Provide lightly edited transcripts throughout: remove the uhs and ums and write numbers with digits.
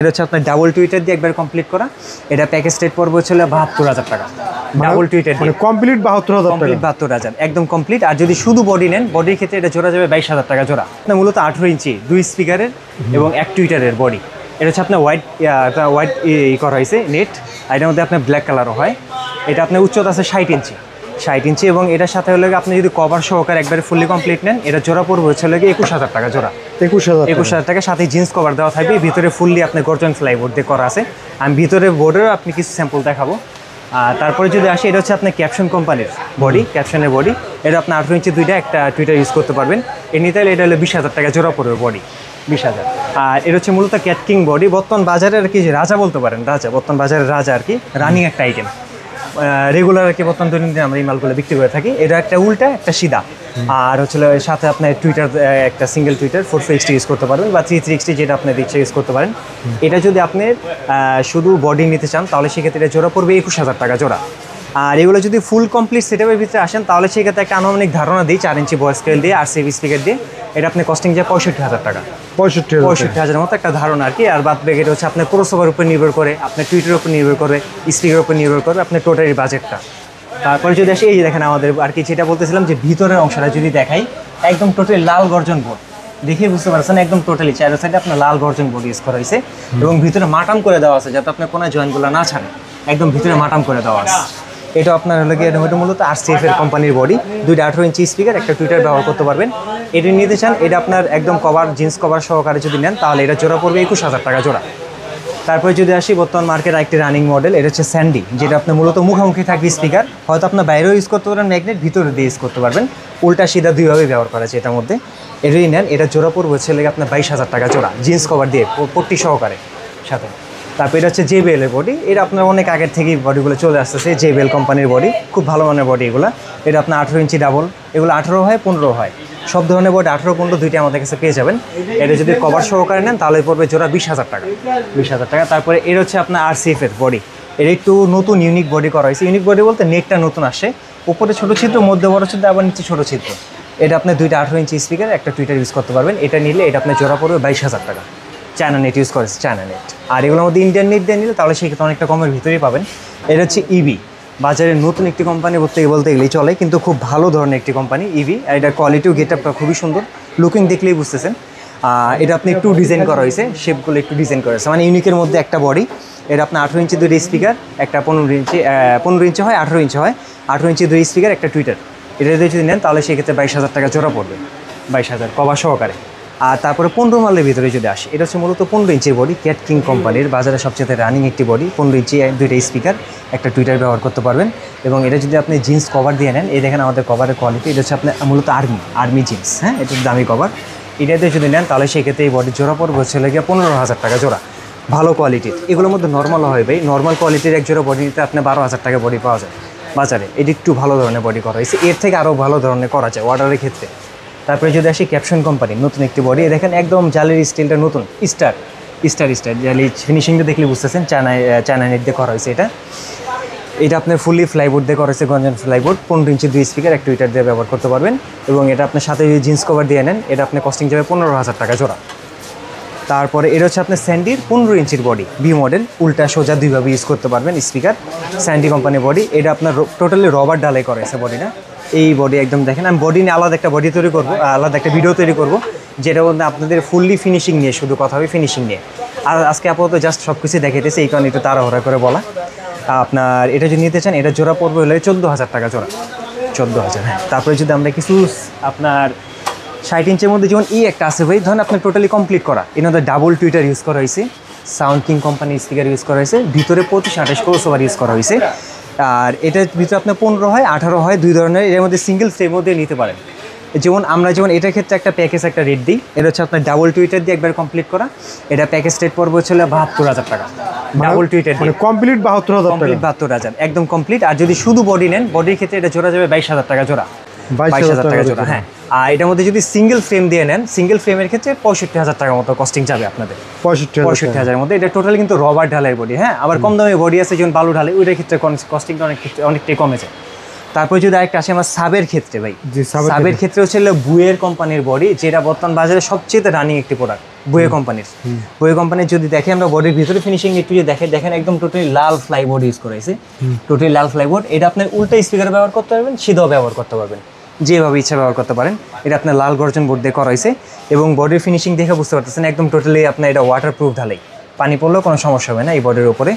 এটা হচ্ছে আপনার ডাবল টুইটার দিয়ে একবার কমপ্লিট করা। এটা প্যাকেজ রেট পড়বে হচ্ছে ৭২,০০০ টাকা। ডাবল টুইটার মানে কমপ্লিট ৭২,০০০ টাকা। কমপ্লিট ৭২,০০০ একদম কমপ্লিট। আর যদি শুধু বডি নেন, বডির ক্ষেত্রে এটা জোড়া যাবে ২২,০০০ টাকা জোড়া। আপনার মূলত ১৮ ইঞ্চি ২ স্পিকারের এবং ১ টুইটারের বডি। এটা হচ্ছে আপনার হোয়াইট করা হয়েছে নেট, আর এটার মধ্যে আপনার ব্ল্যাক কালারও হয়। এটা আপনার উচ্চতা আছে ৬০ ইঞ্চি ৬০ ইঞ্চি এবং এটার সাথে হলে আপনি যদি কভার সহকারে একবারে ফুললি কমপ্লিট নেন, এটা জোড়া পড়বে হচ্ছে ২১,০০০ টাকা জোড়া। ২১,০০০ টাকা, সাথে জিন্স কভার দেওয়া থাকবে। ভিতরে ফুললি আপনার গর্জন ফ্লাইবোর্ড দিয়ে করা আছে। আমি ভিতরে বোর্ডেরও আপনি কিছু স্যাম্পল দেখাবো। তারপরে যদি আসি, এটা হচ্ছে আপনার ক্যাপশন কোম্পানির বডি, ক্যাপশনের বডি। এটা আপনার ১৮ ইঞ্চি দুইটা একটা টুইটার ইউজ করতে পারবেন। এর নিতে হলে এটা হলো ২০,০০০ টাকা জোড়া পড়বে বডি, ২০,০০০। আর এটা হচ্ছে মূলত ক্যাট কিং বডি। বর্তমান বাজারে আর কি রাজা বলতে পারেন, রাজা, বর্তমান বাজারের রাজা আর কি, রানিং একটা আইটেম। রেগুলার আর কি বর্তমান দৈনন্দিন আমরা এই মালগুলো বিক্রি করে থাকি। এটা একটা উল্টা একটা সিধা, আর হচ্ছে সাথে আপনার টুইটার একটা সিঙ্গেল টুইটার 460 ইউজ করতে পারবেন বা 360 যেটা আপনার ইচ্ছা ইউজ করতে পারেন। এটা যদি আপনি শুধু বডি নিতে চান তাহলে সেক্ষেত্রে এটা জোড়া পড়বে ২১,০০০ টাকা জোড়া। আর এগুলো যদি ফুল কমপ্লিট সেটআপের ভিতরে আসেন তাহলে সেক্ষেত্রে একটা আনুমানিক ধারণা দিই ৪ ইঞ্চি ভয়েস স্কেল দিয়ে আর সিভি স্পিকার দিয়ে এটা আপনি কস্টিং যায় ৬৫,০০০ টাকা। ৬৫,০০০ মতো একটা ধারণা আর কি। আর বাদ বাকি এটা হচ্ছে আপনার ক্রসওভার উপর নির্ভর করে, আপনার টুইটারের উপর নির্ভর করে, স্পিকারের উপর নির্ভর করে আপনার টোটালি বাজেটটা। তারপরে যদি আসি, এই যে দেখেন আমাদের আর কি যেটা বলতেছিলাম যে ভিতরের অংশটা যদি দেখাই, একদম টোটালি লাল গর্জন বোর্ড দেখে বুঝতে পারছেন, একদম টোটালি চার সাইডে আপনার লাল গর্জন বোর্ড ইউজ করা হয়েছে এবং ভিতরে মাটাম করে দেওয়া আছে যাতে আপনার কোনো জয়েন্টগুলো না ছাড়ে, একদম ভিতরে মাটাম করে দেওয়া আছে। এটা আপনার হলো গিয়ে এটা মূলত RCF এর কোম্পানির বডি, দুইটা ১৮ ইঞ্চি স্পিকার, একটা টুইটার ব্যবহার করতে পারবেন। এটা নিতে চান, এটা আপনার একদম কভার জিন্স কভার সহকারে যদি নেন তাহলে এটা জোড়া পড়বে ২১,০০০ টাকা জোড়া। তারপরে যদি আসি বর্তমান মার্কেট একটি রানিং মডেল, এটা হচ্ছে স্যান্ডি, যেটা আপনার মূলত মুখোমুখি থাকবে স্পিকার, হয়তো আপনার বাইরেও ইউজ করতে পারবেন ম্যাগনেট, ভিতরে দিয়ে ইউজ করতে পারবেন, উল্টা সিধা দুইভাবে ব্যবহার করা আছে এটার মধ্যে। এটাই নেন, এটা জোড়া পড়বে হচ্ছে আপনার ২২,০০০ টাকা জোড়া জিন্স কভার দিয়ে পট্টি সহকারে সাথে। তারপর এটা হচ্ছে JBL এর বডি, এটা আপনার অনেক আগের থেকেই বডিগুলো চলে আসতেছে, JBL কোম্পানির বডি, খুব ভালো মানের বডি এগুলো। এটা আপনার ১৮ ইঞ্চি ডাবল, এগুলো ১৮ হয় ১৫ হয়, সব ধরনের বডি ১৮ ১৫ দুইটা আমাদের কাছে পেয়ে যাবেন। এটা যদি কভার সহকারে নেন তাহলে পড়বে জোড়া ২০,০০০ টাকা, ২০,০০০ টাকা। তারপরে এটা হচ্ছে আপনার RCF এর বডি, এটা একটু নতুন ইউনিক বডি করা হয়েছে। ইউনিক বডি বলতে নেটটা নতুন আসে, উপরে ছোটো ছিদ্র, মধ্যে বড় ছিদ্র, আবার নিচে ছোটো ছিদ্র। এটা আপনি দুইটা ১৮ ইঞ্চি স্পিকার, একটা টুইটার ইউজ করতে পারবেন। এটা নিলে এটা আপনার জোড়া পড়বে ২২,০০০ টাকা। চায়না নেট ইউজ করেছে, চায়না নেট। আর এগুলোর মধ্যে ইন্ডিয়ান নেট দিয়ে নিলে তাহলে সেক্ষেত্রে অনেকটা কমের ভিতরেই পাবেন। এটা হচ্ছে ইভি, বাজারের নতুন একটি কোম্পানি বলতে গেলেই চলে, কিন্তু খুব ভালো ধরনের একটি কোম্পানি ইভি। আর এটার কোয়ালিটিও গেটআপটা খুবই সুন্দর, লুকিং দেখলেই বুঝতেছেন। এটা আপনি একটু ডিজাইন করা হয়েছে, শেপগুলো একটু ডিজাইন করা হয়েছে, মানে ইউনিকের মধ্যে একটা বডি। এটা আপনার ১৮ ইঞ্চি দুই স্পিকার, একটা ১৫ ইঞ্চি হয়, ১৮ ইঞ্চি হয়, ১৮ ইঞ্চি দুই স্পিকার, একটা টুইটার। এটা যদি নেন তাহলে সেক্ষেত্রে ২২,০০০ টাকা জোড়া পড়বে, ২২,০০০ কভার সহকারে। আর তারপরে ১৫ মালের ভিতরে যদি আসে, এটা হচ্ছে মূলত ১৫ ইঞ্চির বডি, ক্যাট কিং কোম্পানির বাজারে সবচেয়ে রানিং একটি বডি। ১৫ ইঞ্চি দুইটা স্পিকার, একটা টুইটার ব্যবহার করতে পারবেন। এবং এটা যদি আপনি জিন্স কভার দিয়ে নেন, এই দেখেন আমাদের কভারের কোয়ালিটি, এটা হচ্ছে আপনার মূলত আর্মি জিন্স, হ্যাঁ, এটা দামি কভার। এটাতে যদি নেন তাহলে সেক্ষেত্রে এই বডির জোড়া পড়বে হচ্ছে ১৫,০০০ টাকা জোড়া, ভালো কোয়ালিটির। এগুলোর মধ্যে নর্মাল হয় ভাই, নর্মাল কোয়ালিটির এক জোড়া বডি নিতে আপনার ১২,০০০ টাকা বডি পাওয়া যায় বাজারে। এটি একটু ভালো ধরনের বডি করা হয়েছে, এর থেকে আরও ভালো ধরনের করা যায় অর্ডারের ক্ষেত্রে। তারপরে যদি আসি ক্যাপশন কোম্পানি, নতুন একটি বডি, দেখেন একদম জালির স্টিলটা নতুন, স্টার জালি ফিনিশিংটা দেখলে বুঝতেছেন, চায়না নেট দিয়ে করা হয়েছে। এটা আপনার ফুললি ফ্লাইবোর্ড দিয়ে করা হয়েছে, গঞ্জন ফ্লাইবোর্ড, 15 ইঞ্চি দুই স্পিকার, এক টুইটার দিয়ে ব্যবহার করতে পারবেন। এবং এটা আপনার সাথে যদি জিন্স কভার দিয়ে নেন, এটা আপনার কস্টিং যাবে ১৫,০০০ টাকা জোড়া। তারপরে এটা হচ্ছে আপনার স্যান্ডির ১৫ ইঞ্চির বডি, বি মডেল, উল্টা সোজা দুইভাবে ইউজ করতে পারবেন স্পিকার, স্যান্ডি কোম্পানির বডি। এটা আপনার টোটালি রবার ডালাই করা হয়েছে বডিটা। এই বডি একদম দেখেন, আমি বডি নিয়ে আলাদা একটা বডি তৈরি করবো, আলাদা একটা ভিডিও তৈরি করবো, যেটা বলতে আপনাদের ফুললি ফিনিশিং নিয়ে শুধু কথা হবে, ফিনিশিং নিয়ে। আর আজকে আপাতত জাস্ট সব কিছু দেখাইতেছে, এই কারণে একটু তাড়াহুড়া করে বলা। আপনার এটা যদি নিতে চান, এটা জোড়া পড়বে হলে ১৪,০০০ টাকা জোড়া, ১৪,০০০, হ্যাঁ। তারপরে যদি আমরা কিছু আপনার ৬০ ইঞ্চের মধ্যে যেমন একটা আছে ভাই, ধরেন আপনার টোটালি কমপ্লিট করা, এর মধ্যে ডাবল টুইটার ইউজ করা হয়েছে, সাউন্ড কিং কোম্পানির স্পিকার ইউজ করা হয়েছে, ভিতরে ২৫-২৮ ক্রসওভার ইউজ করা হয়েছে। আর এটার ভিতরে আপনার ১৫ হয়, ১৮ হয়, দুই ধরনের। এর মধ্যে সিঙ্গেল ফ্রেম মধ্যে নিতে পারেন। যেমন এটার ক্ষেত্রে একটা প্যাকেজ একটা রেট দিই, এটা হচ্ছে আপনার ডাবল টুইটার দিয়ে একবার কমপ্লিট করা। এটা প্যাকেজ রেট পড়বে হচ্ছে ৭২,০০০ টাকা, ডাবল টুইটার দিয়ে কমপ্লিট ৭২,০০০, একদম কমপ্লিট। আর যদি শুধু বডি নেন, বডির ক্ষেত্রে এটা জোড়া যাবে ২২,০০০ টাকা জোড়া, ২২,০০০ টাকা জোড়া, হ্যাঁ। আর এটার মধ্যে যদি সিঙ্গেল ফ্রেম দিয়ে নেন, সিঙ্গেল ফ্রেমের ক্ষেত্রে ৬৫,০০০ টাকার মতো কস্টিং যাবে আপনাদের, ৬৫,০০০-এর মধ্যে। এটা টোটালি কিন্তু রবার ঢালাই বডি, হ্যাঁ। আবার কম দামি বডি আছে যেমন বালু ঢালাই, ওইটার ক্ষেত্রে কস্টিংটা অনেকটাই কমেছে। তারপরে যদি আরেকটা আসে আমার সাবের ক্ষেত্রে ভাই, সাবের ক্ষেত্রে হচ্ছে বুয়ের কোম্পানির বডি, যেটা বর্তমান বাজারে সবচেয়ে রানিং একটি প্রোডাক্ট। বুয়ে কোম্পানির যদি দেখে আমরা বডির ভিতরে ফিনিশিং একটু যদি দেখেন একদম টোটালি লাল ফ্লাইবোর্ড ইউজ করা হয়েছে, টোটালি লাল ফ্লাইবোর্ড। এটা আপনার উল্টা স্পিকার ব্যবহার করতে পারবেন, সিধাও ব্যবহার করতে পারবেন, যেভাবে ইচ্ছা ব্যবহার করতে পারেন। এটা আপনার লাল গর্জন বোর্ড দিয়ে করা হয়েছে এবং বডির ফিনিশিং দেখে বুঝতে পারতেছেন একদম টোটালি আপনার এটা ওয়াটারপ্রুফ ঢালাই, পানি পড়লেও কোনো সমস্যা হবে না এই বডির উপরে।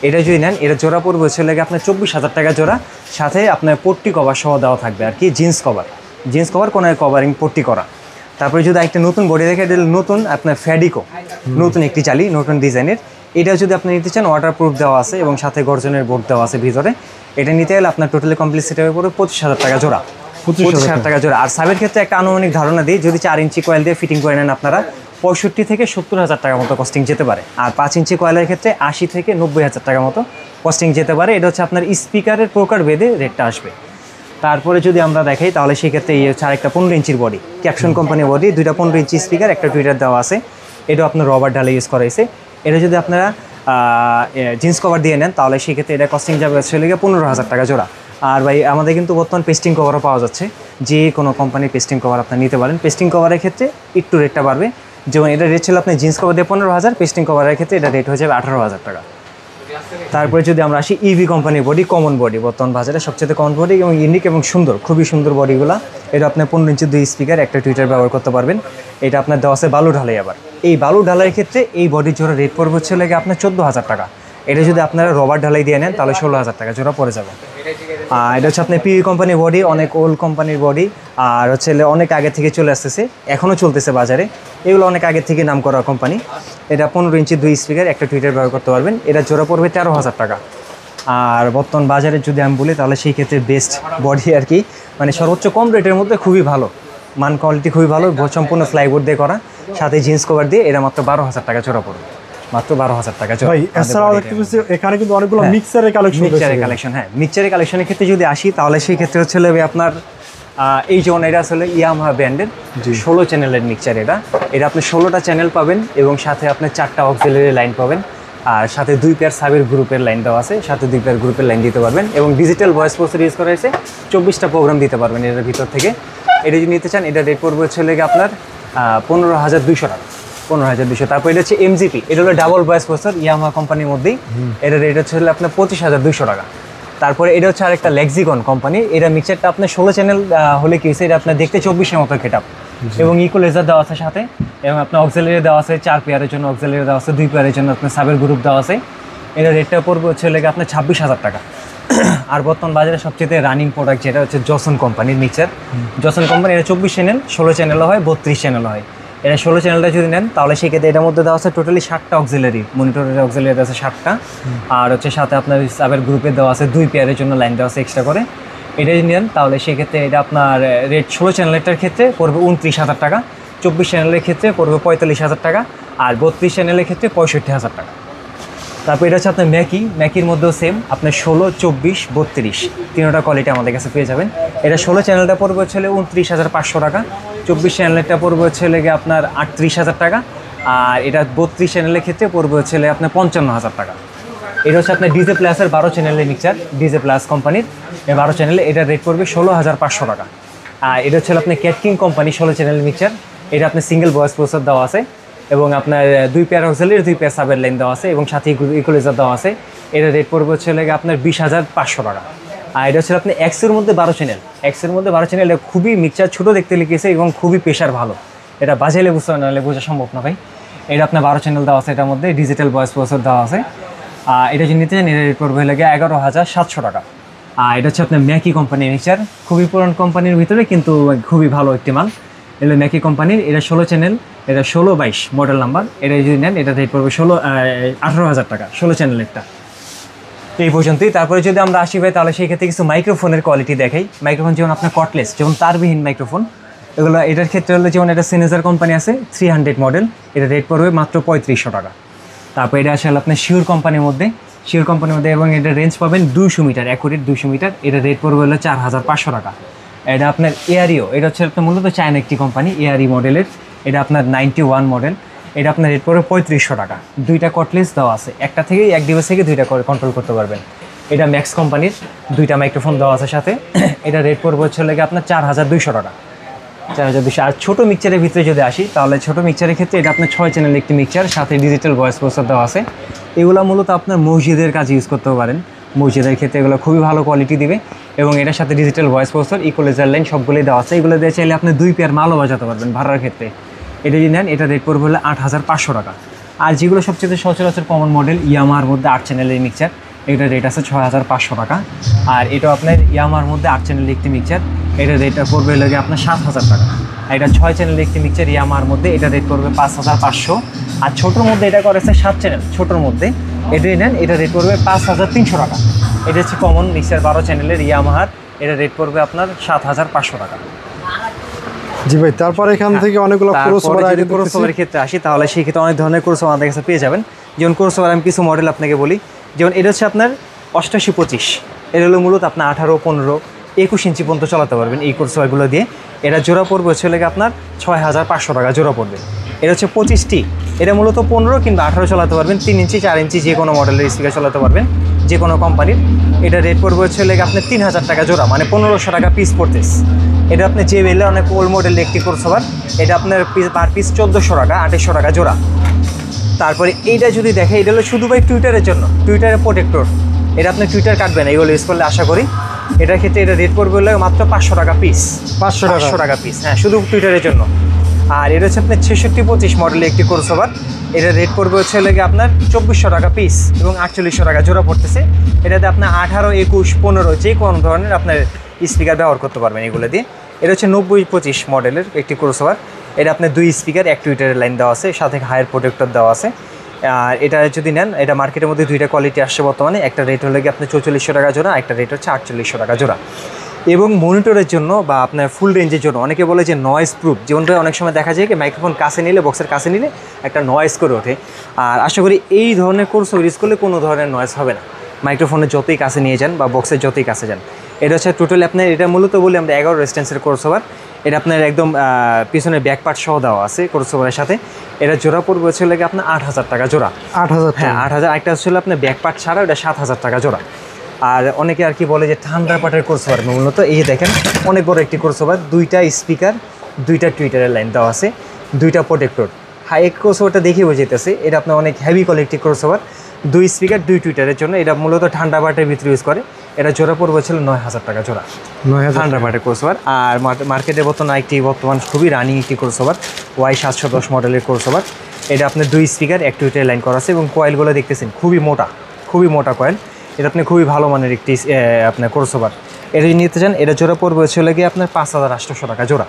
এটা যদি নেন এটা জোড়া পড়বে হচ্ছে লাগে আপনার 24,000 টাকা জোড়া, সাথে আপনার পট্টি কভার সহ দেওয়া থাকবে আর কি, জিন্স কভার কোনো কভারিং পট্টি করা। তারপরে যদি একটা নতুন বডি দেখে, এটা নতুন আপনার ফ্যাডিকো, নতুন একটি চালি, নতুন ডিজাইনের। এটা যদি আপনি নিতে চান ওয়াটারপ্রুফ দেওয়া আছে এবং সাথে গর্জনের বোর্ড দেওয়া আছে ভিতরে। এটা নিতে গেলে আপনার টোটালি কমপ্লিট সেটের উপরে 25,000 টাকা জোড়া, 25,000 টাকা জোড়া। আর সাবের ক্ষেত্রে একটা আনুমানিক ধারণা দিই, যদি 4 ইঞ্চি কয়েল দিয়ে ফিটিং করে নেন আপনারা 65 থেকে 70,000 টাকার মতো কস্টিং যেতে পারে। আর 5 ইঞ্চি কয়েলের ক্ষেত্রে 80 থেকে 90,000 টাকার মতো কস্টিং যেতে পারে। এটা হচ্ছে আপনার স্পিকারের প্রকার ভেদে রেটটা আসবে। তারপরে যদি আমরা দেখাই তাহলে সেক্ষেত্রে এই হচ্ছে আরেকটা 15 ইঞ্চির বডি, ক্যাপশন কোম্পানির বডি, দুইটা 15 ইঞ্চি স্পিকার, একটা টুইটার দেওয়া আছে। এটাও আপনার রবার ঢালাই ইউজ করা হয়েছে। এটা যদি আপনারা জিন্স কভার দিয়ে নেন তাহলে সেক্ষেত্রে এটা কস্টিং যাবে চলে গিয়ে 15,000 টাকা জোড়া। আর ভাই আমাদের কিন্তু বর্তমান পেস্টিং কভারও পাওয়া যাচ্ছে, যে কোনো কোম্পানির পেস্টিং কভার আপনার নিতে পারেন। পেস্টিং কভারের ক্ষেত্রে একটু রেটটা বাড়বে, যেমন এটা রেট ছিল আপনি জিন্স কভার দিয়ে 15,000, পেস্টিং কভারের ক্ষেত্রে এটা রেট হয়ে যাবে 18,000 টাকা। তারপরে যদি আমরা আসি ইভি কোম্পানির বডি, কমন বডি, বর্তমান বাজারে সবচেয়ে কমন বডি এবং ইউনিক এবং সুন্দর, খুবই সুন্দর বডিগুলো। এটা আপনার 15 ইঞ্চি 2 স্পিকার, একটা টুইটার ব্যবহার করতে পারবেন। এটা আপনার দেওয়া আছে বালু ঢালাই। আবার এই বালু ঢালাইয়ের ক্ষেত্রে এই বডির জোড়া রেট পড়বে হচ্ছে লাগে আপনার 14,000 টাকা। এটা যদি আপনারা রবার ঢালাই দিয়ে নেন তাহলে 16,000 টাকা জোড়া পড়ে যাবে। এটা হচ্ছে আপনার পিভি কোম্পানির বডি, অনেক ওল্ড কোম্পানির বডি, আর হচ্ছে অনেক আগে থেকে চলে আসতেছে, এখনও চলতেছে বাজারে। এগুলো অনেক আগে থেকে নাম করা কোম্পানি। এটা 15 ইঞ্চি 2 স্পিকার, একটা টুইটার ব্যবহার করতে পারবেন। এটা জোড়া পড়বে 13,000 টাকা। আর বর্তমান বাজারে যদি আমি বলি তাহলে সেই ক্ষেত্রে বেস্ট বডি আর কি, মানে সর্বোচ্চ কম রেটের মধ্যে খুবই ভালো মান, কোয়ালিটি খুবই ভালো, সম্পূর্ণ ফ্লাইবোর্ড দিয়ে করা, সাথে জিন্স কভার দিয়ে। এটা মাত্র 12,000 টাকা জোড়া পড়বে, মাত্র 12,000 টাকা জোড়া। ভাই এছাড়াও দেখতে পাচ্ছি এখানে কিন্তু অনেকগুলো মিক্সারের কালেকশন। হ্যাঁ, মিক্সারের কালেকশনের ক্ষেত্রে যদি আসি তাহলে সেই ক্ষেত্রে হচ্ছে আপনার এই যেমন এটা আসলে ইয়ামাহা ব্র্যান্ডের 16 চ্যানেলের মিক্সার। এটা আপনি 16টা চ্যানেল পাবেন এবং সাথে আপনি 4টা অক্সিলারি লাইন পাবেন, আর সাথে 2 পেয়ার সাবের গ্রুপের লাইন দেওয়া আছে, সাথে 2 পেয়ার গ্রুপের লাইন দিতে পারবেন এবং ডিজিটাল ভয়েস প্রসেসর ইউজ করা হয়েছে। 24টা প্রোগ্রাম দিতে পারবেন এর ভিতর থেকে। এটা যদি নিতে চান এটা রেট পড়বে হচ্ছে আপনার 15,200 টাকা, 15,200। তারপর এটা হচ্ছে এমজিপি, এটা হলো ডাবল ভয়েস প্রসেসর ইয়ামাহা কোম্পানির মধ্যেই। এটা রেট হচ্ছে আপনার 25,200 টাকা। তারপরে এটা হচ্ছে আরেকটা লেক্সিকন কোম্পানি। এটা মিক্সারটা আপনার 16 চ্যানেল হলে কি হয়েছে, এটা আপনার দেখতে 24-এর মতো গেটআপ এবং ইকুয়ালাইজার দেওয়া আছে সাথে, এবং আপনার অক্সিলারি দেওয়া আছে, 4 পেয়ারের জন্য অক্সিলারি দেওয়া আছে, 2 পেয়ারের জন্য আপনার সাবের গ্রুপ দেওয়া আছে। এটা রেটটা পড়বে হচ্ছে আপনার 26,000 টাকা। আর বর্তমান বাজারে সবচেয়ে রানিং প্রোডাক্ট যেটা হচ্ছে জসন কোম্পানির মিক্সার। জসন কোম্পানি এটা 24 চ্যানেল, 16 চ্যানেল হয়, 32 চ্যানেল হয়। এটা 16 চ্যানেলটা যদি নেন তাহলে সেক্ষেত্রে এটার মধ্যে দেওয়া আছে টোটালি 7টা অক্সিলারি, মনিটরের অক্সিলারি দেওয়া আছে 7টা, আর হচ্ছে সাথে আপনার সাবের গ্রুপে দেওয়া আছে 2 পেয়ারের জন্য লাইন দেওয়া আছে এক্সট্রা করে। এটা যদি নেন তাহলে সেক্ষেত্রে এটা আপনার রেট 16 চ্যানেলটার ক্ষেত্রে পড়বে 29,000 টাকা, 24 চ্যানেলের ক্ষেত্রে পড়বে 45,000 টাকা, আর 32 চ্যানেলের ক্ষেত্রে 65,000 টাকা। তারপর এটা হচ্ছে আপনার ম্যাকির মধ্যেও সেম, আপনার 16, 24, 32 তিনটা কোয়ালিটি আমাদের কাছে পেয়ে যাবেন। এটা 16 চ্যানেলটা পড়বে হচ্ছে 29,500 টাকা, 24 চ্যানেলটা পড়বে হচ্ছে আপনার 38,000 টাকা, আর এটা 32 চ্যানেলের ক্ষেত্রে পড়বে হচ্ছে আপনার 55,000 টাকা। এটা হচ্ছে আপনার ডিজে প্লাসের 12 চ্যানেলের মিক্সার, ডিজে প্লাস কোম্পানির 12 চ্যানেলে এটা রেট পড়বে 16,500 টাকা। আর এটা হচ্ছে আপনার ক্যাটকিং কোম্পানি 16 চ্যানেল মিক্সার। এটা আপনার সিঙ্গেল ভয়েস প্রসেসর দেওয়া আছে এবং আপনার 2 পেয়ার অক্সিলারি, 2 পেয়ার সাবের লাইন দেওয়া আছে এবং সাথে ইকুয়ালাইজার দেওয়া আছে। এটা রেট পড়বে হচ্ছে আপনার 20,500 টাকা। আর এটা হচ্ছে আপনি এক্সের মধ্যে 12 চ্যানেল, এক্সের মধ্যে 12 চ্যানেল, খুবই মিক্সার ছোটো দেখতে লিখেছে এবং খুবই প্রেশার ভালো। এটা বাজাইলে বুঝতে নাহলে বোঝা সম্ভব না ভাই। এটা আপনার 12 চ্যানেল দেওয়া আছে, এটার মধ্যে ডিজিটাল ভয়েস প্রসেসর দেওয়া আছে। এটা যদি নিতে চান এটা রেট পড়বে 11,700 টাকা। আর এটা হচ্ছে আপনার ম্যাকি কোম্পানির মিক্সার, খুবই পুরান কোম্পানির ভিতরে কিন্তু খুবই ভালো একটি মাল। এটা ম্যাকি কোম্পানির, এটা 16 চ্যানেল, এটা 16-22 মডেল নাম্বার। এটা যদি নেন এটা রেট পড়বে 18,000 টাকা, 16 চ্যানেলেরটা। এই পর্যন্তই। তারপরে যদি আমরা আসি ভাই তাহলে সেই ক্ষেত্রে কিছু মাইক্রোফোনের কোয়ালিটি দেখাই। মাইক্রোফোন যেমন আপনার কটলেস, যেমন তারবিহীন মাইক্রোফোন, এগুলো এটার ক্ষেত্রে হলো যেমন এটা সিনেজার কোম্পানি আছে 300 মডেল, এটা রেট পড়বে মাত্র 3500 টাকা। তারপর এটা আসলে আপনার শিওর কোম্পানির মধ্যে, এবং এটা রেঞ্জ পাবেন 200 মিটার, অ্যাকুরেট 200 মিটার। এটা রেট পড়বে হলো 4,500 টাকা। এটা আপনার এয়ারিও, এটা হচ্ছে আপনার মূলত চায়না একটি কোম্পানি, এয়ারি মডেলের। এটা আপনার 91 মডেল, এটা আপনার রেট পড়বে 3500 টাকা। 2টা কটলেস দেওয়া আছে, একটা থেকে এক ডিভাইস থেকে 2টা কন্ট্রোল করতে পারবেন। এটা ম্যাক্স কোম্পানির, 2টা মাইক্রোফোন দেওয়া আছে সাথে। এটা রেট পড়বে হচ্ছে আপনার 4,200 টাকা। 4200। আর ছোটো মিক্সচারের ভিতরে যদি আসি তাহলে ছোটো মিক্সচারের ক্ষেত্রে এটা আপনার 6 চ্যানেল একটি মিক্সচার, সাথে ডিজিটাল ভয়েস প্রসেসর দেওয়া আছে। এগুলো মূলত আপনার মসজিদের কাজে ইউজ করতে পারেন, মসজিদের ক্ষেত্রে এগুলো খুবই ভালো কোয়ালিটি দিবে। এবং এটার সাথে digital voice processor, equalizer line সবগুলোই দেওয়া আছে। এগুলো দিয়ে চাইলে আপনি 2 পেয়ার মালও বাজাতে পারবেন ভাড়ার ক্ষেত্রে। এটা যদি নেন এটা রেট পড়বে হলে 8500 টাকা। আর যেগুলো সবচেয়ে সচরাচর কমন মডেল ইয়ামার মধ্যে 8 চ্যানেলের মিক্সচার, এটার রেট আছে 6500 টাকা। আর এটা আপনার ইয়ামার মধ্যে 8 চ্যানেলের একটি মিক্সচার, এটার রেটটা পড়বে হলে আপনার 7000 টাকা। আর এটা 6 চ্যানেলের একটি মিক্সচার ইয়ামার মধ্যে, এটা রেট পড়বে 5500। আর ছোটোর মধ্যে এটা করেছে 7 চ্যানেল, ছোটোর মধ্যে এটাই নেন এটা রেট পড়বে 5300 টাকা। এটা হচ্ছে কমন মিক্সচার 12 চ্যানেলের ইয়ামাহার, এটা রেট পড়বে আপনার 7500 টাকা। জি ভাই, তারপর এখান থেকে অনেকগুলো ক্রসওভারের ক্ষেত্রে আসি তাহলে সেই ক্ষেত্রে অনেক ধরনের ক্রসওভার আমাদের কাছে পেয়ে যাবেন। যেমন ক্রসওভার আমি কিছু মডেল আপনাকে বলি, যেমন এটা হচ্ছে আপনার 8825, এটা হলো মূলত আপনার 18, 15, 21 ইঞ্চি পর্যন্ত চালাতে পারবেন এই ক্রসওভারগুলো দিয়ে। এটা জোড়া পড়বে হচ্ছে লেগে আপনার 6500 টাকা জোড়া পড়বে। এটা হচ্ছে 25টি, এটা মূলত 15 কিংবা 18 চালাতে পারবেন, 3 ইঞ্চি 4 ইঞ্চি যে কোনো মডেলের স্পিকার চালাতে পারবেন যে কোনো কোম্পানির। এটা রেট পড়বে হচ্ছে লেগে আপনার 3000 টাকা জোড়া, মানে 1500 টাকা পিস পড়তেছে। এটা আপনি যে বেলে অনেক ওল্ড মডেলের একটি ক্রসওভার, এটা আপনার পার পিস 1400 টাকা, 2800 টাকা জোড়া। তারপরে এইটা যদি দেখে, এটা হলো শুধু ভাই টুইটারের জন্য, টুইটারের প্রোটেক্টর। এটা আপনি টুইটার কাটবেন এইগুলো ইউজ করলে আশা করি। এটার ক্ষেত্রে এটা রেট পড়বে হলে মাত্র 500 টাকা পিস, 500 টাকা পিস, হ্যাঁ শুধু টুইটারের জন্য। আর এটা হচ্ছে আপনার 6625 মডেলের একটি ক্রসওভার, এটার রেট পড়বে হচ্ছে লেগে আপনার 2400 টাকা পিস এবং 4800 টাকা জোড়া পড়তেছে। এটাতে আপনার 18, 21, 15 যে কোনো ধরনের আপনার স্পিকার ব্যবহার করতে পারবেন এগুলো দিয়ে। এটা হচ্ছে 9025 মডেলের একটি ক্রসওভার, এটা আপনার 2 স্পিকার, 1 টুইটারের লাইন দেওয়া আছে, সাথে হায়ার প্রোটেক্টর দেওয়া আছে। আর এটা যদি নেন, এটা মার্কেটের মধ্যে 2টা কোয়ালিটি আসছে বর্তমানে, একটা রেট হলে গিয়ে আপনার 4400 টাকা জোড়া, একটা রেট হচ্ছে 4800 টাকা জোড়া। এবং মনিটরের জন্য বা আপনার ফুল রেঞ্জের জন্য অনেকে বলে যে নয়েজ প্রুফ, যেমনটা অনেক সময় দেখা যায় কি মাইক্রোফোন কাছে নিলে, বক্সের কাছে নিলে একটা নয়েজ করে ওঠে। আর আশা করি এই ধরনের কোর্স ইউজ করলে কোনো ধরনের নয়েজ হবে না, মাইক্রোফোনের যতই কাছে নিয়ে যান বা বক্সের যতই কাছে যান। এটা হচ্ছে টোটালি আপনার, এটা মূলত বলি আমরা 11 রেজিস্ট্যান্সের ক্রসওভার। এটা আপনার একদম পিছনে ব্যাক পার্ট সহ দেওয়া আছে ক্রসওভারের সাথে। এটা জোড়া পড়বে হচ্ছে লাগে আপনার 8000 টাকা জোড়া। 8000? হ্যাঁ 8000। একটা হচ্ছে আপনার ব্যাক পার্ট ছাড়া ওটা 7000 টাকা জোড়া। আর অনেকে আর কি বলে যে ঠান্ডার পার্টের ক্রসওভার, মূলত এই যে দেখেন অনেক বড় একটি ক্রসওভার, 2টা স্পিকার, 2টা টুইটারের লাইন দেওয়া আছে, 2টা প্রোটেক্টর। হ্যাঁ এই ক্রসওভারটা দেখে বোঝা যেতেছে এটা আপনার অনেক হেভি কোয়ালিটি ক্রসওভার, 2 স্পিকার 2 টুইটারের জন্য। এটা মূলত ঠান্ডা পার্টের ভিতরে ইউজ করে। এটা জোড়া পড়বে ছিল 9000 টাকা জোড়া, 9000 ঠান্ডা পার্টের ক্রসওভার। আর মার্কেটে বর্তমান খুবই রানিং একটি ক্রসওভার, Y710 মডেলের ক্রসওভার। এটা আপনার 2 স্পিকার, 1 টুইটারের লাইন করা আছে এবং কয়েলগুলো দেখতেছেন খুবই মোটা কয়েল। এটা আপনি খুবই ভালো মানের একটি আপনার ক্রসওভার। এটা যদি নিতে চান, এটা জোড়া পড়বে চলে গিয়ে আপনার 5800 টাকা জোড়া।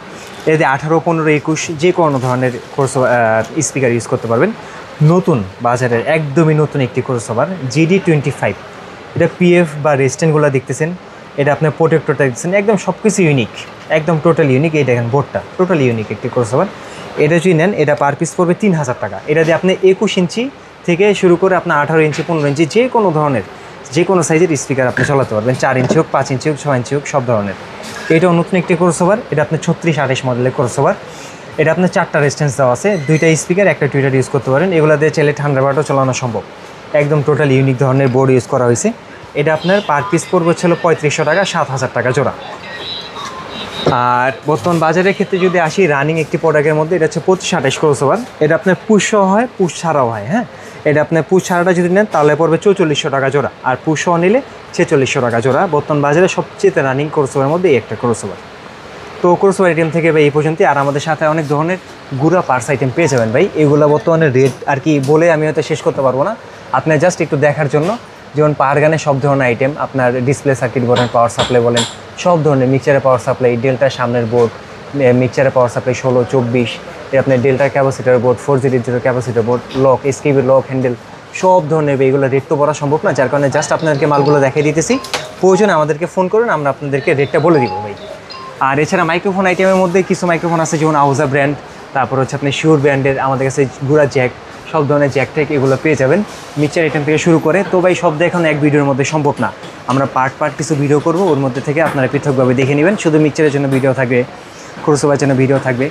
এতে 18, 15, 21 যে কোনো ধরনের ক্রসওভার স্পিকার ইউজ করতে পারবেন। নতুন বাজারের একদমই নতুন একটি ক্রসওভার GD25। এটা PF বা রেস্টেন্টগুলো দেখতেছেন, এটা আপনার প্রোটেক্টরটা দেখতেছেন, একদম সব কিছু ইউনিক, একদম টোটাল ইউনিক। এই দেখেন বোর্ডটা টোটালি ইউনিক একটি ক্রসওভার। এটা যদি নেন, এটা পার পিস পড়বে 3000 টাকা। এটা দিয়ে আপনি 21 ইঞ্চি থেকে শুরু করে আপনার 18 ইঞ্চি, 15 ইঞ্চি যে কোনো ধরনের, যে কোনো সাইজের স্পিকার আপনি চালাতে পারবেন, 4 ইঞ্চি হোক, 5 ইঞ্চি হোক, 6 ইঞ্চি হোক, সব ধরনের। এটাও নতুন একটি ক্রসওভার, এটা আপনার 3628 মডেলের ক্রসওভার। এটা আপনার 4টা রেজিস্ট্যান্স দেওয়া আছে, 2টা স্পিকার, 1টা টুইটার ইউজ করতে পারেন। এগুলো দিয়ে চাইলে ঠান্ডা পার্টও চালানো সম্ভব, একদম টোটাল ইউনিক ধরনের বোর্ড ইউজ করা হয়েছে। এটা আপনার পার পিস পড়বে ছিল 3500 টাকা, 7000 টাকা জোড়া। আর বর্তমান বাজারের ক্ষেত্রে যদি আসি, রানিং একটি প্রোডাক্টের মধ্যে এটা হচ্ছে 2528 ক্রসওভার। এটা আপনার পুশও হয়, পুশ ছাড়াও হয়। হ্যাঁ, এটা আপনার পুশ ছাড়াটা যদি নেন তাহলে পড়বে 4400 টাকা জোড়া, আর পুশও নিলে 4600 টাকা জোড়া। বর্তমান বাজারে সবচেয়ে রানিং ক্রসওভারের মধ্যে একটা ক্রসওভার। তো ক্রসওভার আইটেম থেকে ভাই এই পর্যন্তই। আর আমাদের সাথে অনেক ধরনের গুড়া পার্টস আইটেম পেয়ে যাবেন ভাই। এগুলো বর্তমানে রেট আর কি বলে আমি হয়তো শেষ করতে পারবো না, আপনার জাস্ট একটু দেখার জন্য। যেমন পাওয়ার গানের সব ধরনের আইটেম, আপনার ডিসপ্লে সার্কিট বলেন, পাওয়ার সাপ্লাই বলেন, সব ধরনের মিক্সারের পাওয়ার সাপ্লাই, ডেল্টার সামনের বোর্ড, মিক্সারের পাওয়ার সাপ্লাই 16, 24, আপনার ডেল্টার capacitor board, 400 capacitor board, lock, SKB lock, handle, সব ধরনের এগুলো রেট তো বলা সম্ভব না, যার কারণে জাস্ট আপনাদেরকে মালগুলো দেখিয়ে দিতেছি। প্রয়োজনে আমাদেরকে ফোন করুন, আমরা আপনাদেরকে রেটটা বলে দিব ভাই। আর এছাড়া মাইক্রোফোন আইটেমের মধ্যে কিছু মাইক্রোফোন আছে, যেমন আউজা ব্র্যান্ড, তারপর হচ্ছে আপনি শিওর ব্র্যান্ডের, আমাদের কাছে গুড়া জ্যাক, সব ধরনের জ্যাক ট্যাক এগুলো পেয়ে যাবেন, মিক্সার আইটেম থেকে শুরু করে। তো ভাই সব দেখানো এক ভিডিওর মধ্যে সম্ভব না, আমরা পার্ট কিছু ভিডিও করব, ওর মধ্যে থেকে আপনারা পৃথকভাবে দেখে নেবেন। শুধু মিক্সারের জন্য ভিডিও থাকবে, ক্রসওভারের জন্য ভিডিও থাকবে।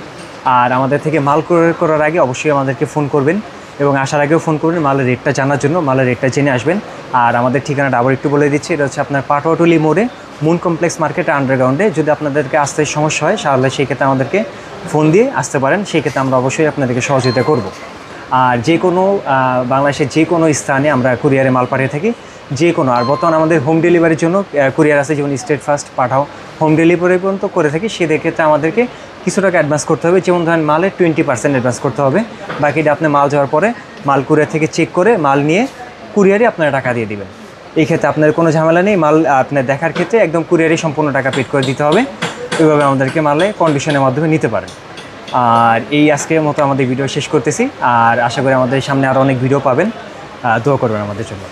আর আমাদের থেকে মাল ক্রয় করার আগে অবশ্যই আমাদেরকে ফোন করবেন, এবং আসার আগেও ফোন করবেন মালের রেটটা জানার জন্য, মালের রেটটা জেনে আসবেন। আর আমাদের ঠিকানাটা আবার একটু বলে দিচ্ছি, এটা হচ্ছে আপনার পাটোয়াটুলি মোড়ে মুন কমপ্লেক্স মার্কেট আন্ডারগ্রাউন্ডে। যদি আপনাদেরকে আসতে সমস্যা হয় তাহলে সেই ক্ষেত্রে আমাদেরকে ফোন দিয়ে আসতে পারেন, সেই ক্ষেত্রে আমরা অবশ্যই আপনাদেরকে সহযোগিতা করব। আর যে কোনো বাংলাদেশের যে কোনো স্থানে আমরা কুরিয়ারে মাল পাঠিয়ে থাকি, যে কোনো। আর বর্তমানে আমাদের হোম ডেলিভারির জন্য কুরিয়ার আছে, যেমন স্টেট ফার্স্ট, পাঠাও, হোম ডেলিভারি পর্যন্ত করে থাকি। সেক্ষেত্রে আমাদেরকে কিছু টাকা অ্যাডভান্স করতে হবে, যেমন ধরেন মালের 20% অ্যাডভান্স করতে হবে। বাকিটা আপনি মাল যাওয়ার পরে মাল কুরিয়ার থেকে চেক করে মাল নিয়ে কুরিয়ারে আপনারা টাকা দিয়ে দিবেন। এই ক্ষেত্রে আপনার কোনো ঝামেলা নেই, মাল আপনার দেখার ক্ষেত্রে একদম কুরিয়ারে সম্পূর্ণ টাকা পেড করে দিতে হবে। ওইভাবে আমাদেরকে মালে কন্ডিশনের মাধ্যমে নিতে পারেন। আর এই আজকের মতো আমাদের ভিডিও শেষ করতেছি, আর আশা করি আমাদের সামনে আরও অনেক ভিডিও পাবেন। দোয়া করবেন আমাদের জন্য।